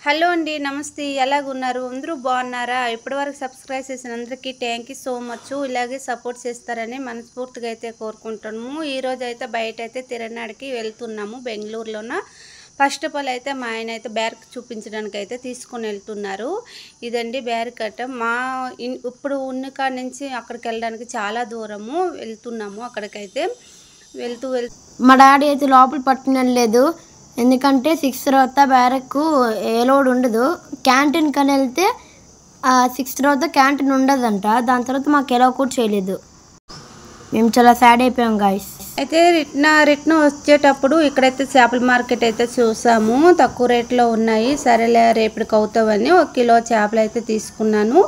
Hello అండి, నమస్తే. ఎలాగున్నారు? అందరూ బాగున్నారా? ఇప్పటివరకు సబ్స్క్రైబ్ చేసిన అందరికీ థ్యాంక్ యూ సో మచ్. ఇలాగే సపోర్ట్ చేస్తారని మనస్ఫూర్తిగా అయితే కోరుకుంటున్నాము. ఈరోజు అయితే బయట అయితే తిరణాడికి వెళ్తున్నాము బెంగళూరులోన. ఫస్ట్ ఆఫ్ ఆల్ అయితే మా ఆయన అయితే బ్యారక్ చూపించడానికి అయితే తీసుకొని వెళ్తున్నారు. ఇదండి బ్యారకట్. ఇప్పుడు ఉన్న కాడ నుంచి అక్కడికి వెళ్ళడానికి చాలా దూరము వెళ్తున్నాము. అక్కడికైతే వెళ్తూ మా డాడీ అయితే లోపల పట్టుకునలేదు, ఎందుకంటే 6 తర్వాత బ్యారక్ ఏలోడ్ ఉండదు. క్యాంటీన్ కని వెళ్తే 6 తర్వాత క్యాంటీన్ ఉండదంట. దాని తర్వాత మాకు ఎలా కూడా చేయలేదు. మేము చాలా సాడ్ అయిపోయాం గాయస్. అయితే రిటర్న్ వచ్చేటప్పుడు ఇక్కడైతే చేపల మార్కెట్ అయితే చూసాము. తక్కువ రేట్లో ఉన్నాయి. సరేలే రేపటికి అవుతావని 1 కిలో చేపలు అయితే తీసుకున్నాను.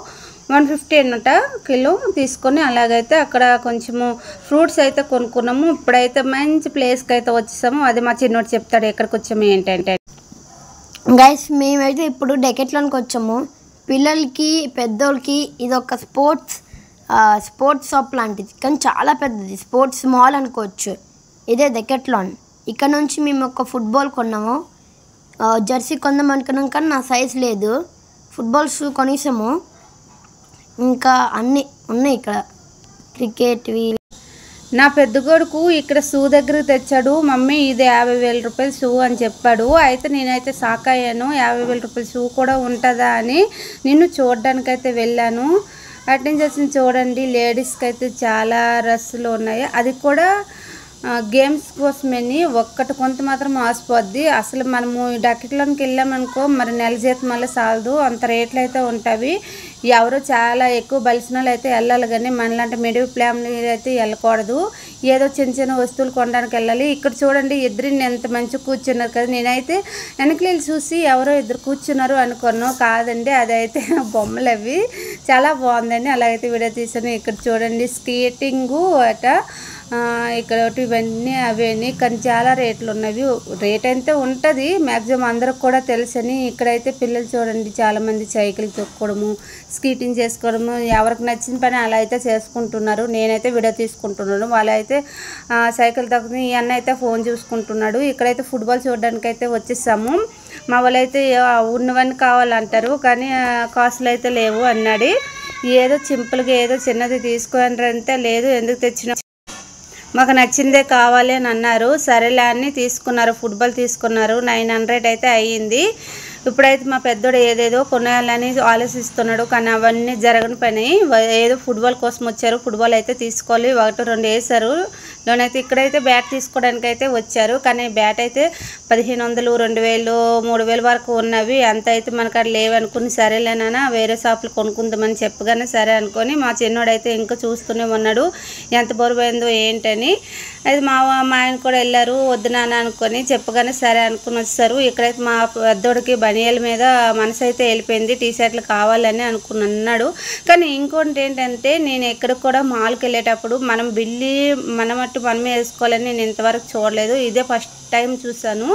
150 అన్నట కిలో తీసుకొని అలాగైతే అక్కడ కొంచెము ఫ్రూట్స్ అయితే కొనుక్కున్నాము. ఇప్పుడైతే మంచి ప్లేస్కి అయితే వచ్చేసాము. అది మా చిన్నోడు చెప్తాడు ఎక్కడికి వచ్చాము ఏంటంటే. గైస్ మేమైతే ఇప్పుడు డెకెట్లోనికి వచ్చాము. పిల్లలకి పెద్దోళ్ళకి ఇది ఒక స్పోర్ట్స్ షాప్ లాంటిది, కానీ చాలా పెద్దది. స్పోర్ట్స్ మాల్ అనుకోవచ్చు. ఇదే డెకెట్లాన్. ఇక్కడ నుంచి మేము ఒక ఫుట్బాల్ కొన్నాము. జెర్సీ కొందాం అనుకున్నాం, కానీ నా సైజ్ లేదు. ఫుట్బాల్ షూ కొనేసాము. ఇంకా అన్నీ ఉన్నాయి ఇక్కడ, క్రికెట్వి. నా పెద్ద కొడుకు ఇక్కడ షూ దగ్గర తెచ్చాడు. మమ్మీ ఇది 50,000 రూపాయల షూ అని చెప్పాడు. అయితే నేనైతే షాక్ అయ్యాను. 50,000 రూపాయల షూ కూడా ఉంటుందా అని నేను చూడడానికైతే వెళ్ళాను. అటెండ్ చేసి చూడండి, లేడీస్కి అయితే చాలా డ్రెస్సులు ఉన్నాయి. అది కూడా గేమ్స్ కోసమని ఒక్కటి కొంత మాత్రం ఆసిపోద్ది. అసలు మనము డకెట్లోకి వెళ్ళామనుకో, మరి నెల జీతం మళ్ళీ సాలదు, అంత రేట్లు అయితే ఉంటాయి. ఎవరో చాలా ఎక్కువ బలిసిన వాళ్ళు అయితే వెళ్ళాలి, కానీ మనలాంటి మిడిల్ ఫ్యామిలీ అయితే వెళ్ళకూడదు. ఏదో చిన్న చిన్న వస్తువులు కొనడానికి వెళ్ళాలి. ఇక్కడ చూడండి, ఇద్దరిని ఎంత మంచిగా కూర్చున్నారు కదా. నేనైతే వెనకలి చూసి ఎవరో ఇద్దరు కూర్చున్నారు అనుకున్నాను. కాదండి, అదైతే బొమ్మలు అవి. చాలా బాగుందండి. అలాగైతే వీడియో తీసాను. ఇక్కడ చూడండి స్కేటింగు అట, ఇక్కడ ఇవన్నీ అవన్నీ, కానీ చాలా రేట్లు ఉన్నవి. రేట్ అయితే ఉంటుంది, మ్యాక్సిమం అందరికి కూడా తెలుసని. ఇక్కడైతే పిల్లలు చూడండి చాలామంది సైకిల్ తొక్కడము, స్కేటింగ్ చేసుకోవడము, ఎవరికి నచ్చిన పని అలా అయితే చేసుకుంటున్నారు. నేనైతే వీడియో తీసుకుంటున్నాను. వాళ్ళైతే సైకిల్ తొక్కుని, ఈ అన్న అయితే ఫోన్ చూసుకుంటున్నాడు. ఇక్కడైతే ఫుట్బాల్ చూడడానికి అయితే వచ్చేసాము. మా వాళ్ళైతే ఉన్నవన్నీ కావాలంటారు, కానీ కాస్ట్లు అయితే లేవు అన్నాడు. ఏదో సింపుల్గా ఏదో చిన్నది తీసుకోనంటే లేదు, ఎందుకు తెచ్చిన మాకు నచ్చిందే కావాలి అని అన్నారు. సరేలే అని తీసుకున్నారు. ఫుట్బాల్ తీసుకున్నారు. 900 అయితే అయ్యింది. ఇప్పుడైతే మా పెద్దోడు ఏదేదో కొనాలని ఆలోచిస్తున్నాడు, కానీ అవన్నీ జరగని పని. ఏదో ఫుట్బాల్ కోసం వచ్చారు. ఫుట్బాల్ అయితే తీసుకోవాలి. 1-2 వేశారు. లోనైతే ఇక్కడైతే బ్యాట్ తీసుకోవడానికి అయితే వచ్చారు, కానీ బ్యాట్ అయితే 1,500, 2,000, 3,000 వరకు ఉన్నవి. అంత అయితే మనకు అక్కడ లేవనుకుని సరేలేనా వేరే షాపులు కొనుక్కుందామని చెప్పగానే సరే అనుకొని మా చిన్నోడైతే ఇంకా చూస్తూనే ఉన్నాడు ఎంత బరువైందో ఏంటని. అయితే మా ఆయన కూడా వెళ్ళారు. వద్దు నాన్న అనుకొని చెప్పగానే సరే అనుకుని వచ్చారు. ఇక్కడైతే మా పెద్దోడికి బనియాల మీద మనసు అయితే వెళ్ళిపోయింది. టీషర్ట్లు కావాలని అన్నాడు. కానీ ఇంకోటి ఏంటంటే, నేను ఎక్కడికి కూడా మాల్కి వెళ్ళేటప్పుడు మనం బిల్లి మనమట్టు మనమే వేసుకోవాలని నేను ఇంతవరకు చూడలేదు. ఇదే ఫస్ట్ టైం చూసాను.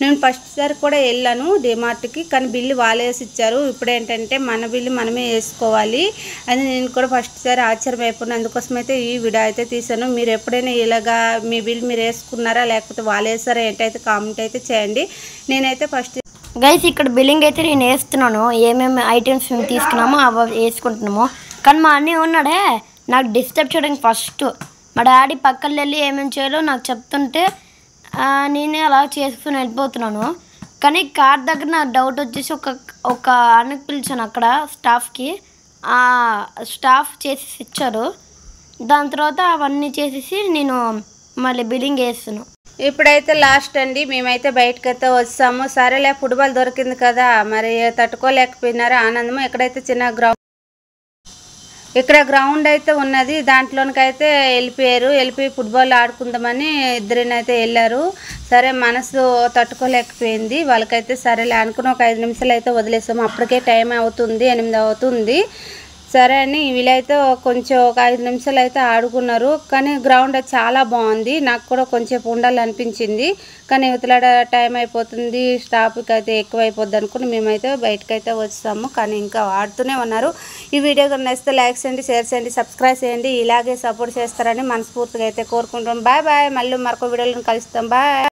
నేను ఫస్ట్ సారి కూడా వెళ్ళాను డిమార్ట్కి, కానీ బిల్లు వాళ్ళే వేసి ఇచ్చారు. ఇప్పుడు ఏంటంటే మన బిల్లు మనమే వేసుకోవాలి అని నేను కూడా ఫస్ట్ సారి ఆశ్చర్యం అయిపోయినా. అందుకోసం అయితే ఈ వీడియో అయితే తీసాను. మీరు ఎప్పుడైనా ఇలాగా మీ బిల్ మీరు వేసుకున్నారా, లేకపోతే వాళ్ళు వేసారా ఏంటైతే కామెంట్ అయితే చేయండి. నేనైతే ఫస్ట్ గైస్ ఇక్కడ బిల్లింగ్ అయితే నేను వేస్తున్నాను. ఏమేమి ఐటమ్స్ మేము తీసుకున్నామో అవి వేసుకుంటున్నాము. కానీ మా అన్నీ ఉన్నాడే నాకు డిస్టర్బ్ చేయడానికి ఫస్ట్. మా డాడీ పక్కన వెళ్ళి ఏమేమి చేయాలో నాకు చెప్తుంటే నేనే అలా చేసుకుని వెళ్ళిపోతున్నాను. కానీ కార్ దగ్గర నాకు డౌట్ వచ్చేసి ఒక అన్నకు పిలిచాను అక్కడ స్టాఫ్కి. స్టాఫ్ చేసి ఇచ్చారు. దాని తర్వాత అవన్నీ చేసేసి నేను మళ్ళీ బిల్లింగ్ వేస్తున్నాను. ఇప్పుడైతే లాస్ట్ అండి, మేమైతే బయటకైతే వచ్చాము. సరేలే ఫుట్బాల్ దొరికింది కదా, మరి తట్టుకోలేకపోయినారు ఆనందము. ఎక్కడైతే చిన్న గ్రౌండ్ అయితే ఉన్నది, దాంట్లోనికైతే వెళ్ళిపోయి ఫుట్బాల్ ఆడుకుందామని ఇద్దరినైతే వెళ్ళారు. సరే మనసు తట్టుకోలేకపోయింది వాళ్ళకైతే. సరేలే అనుకుని ఒక 5 నిమిషాలు అయితే వదిలేసాము. అప్పటికే టైం అవుతుంది, 8 అవుతుంది. సరే అని వీళ్ళైతే కొంచెం ఒక 5 నిమిషాలు అయితే ఆడుకున్నారు. కానీ గ్రౌండ్ చాలా బాగుంది. నాకు కూడా కొంచెం ఉండాలనిపించింది, కానీ ఇవతలాడ టైం అయిపోతుంది, స్టాఫ్కి అయితే ఎక్కువ అయిపోద్ది అనుకుని మేమైతే బయటకైతే వచ్చాము. కానీ ఇంకా ఆడుతూనే ఉన్నారు. ఈ వీడియో నచ్చితే లైక్ చేయండి, షేర్ చేయండి, సబ్స్క్రైబ్ చేయండి. ఇలాగే సపోర్ట్ చేస్తారని మనస్ఫూర్తిగా అయితే కోరుకుంటాం. Bye bye. మళ్ళీ మరొక వీడియోలను కలుస్తాం. బాయ్.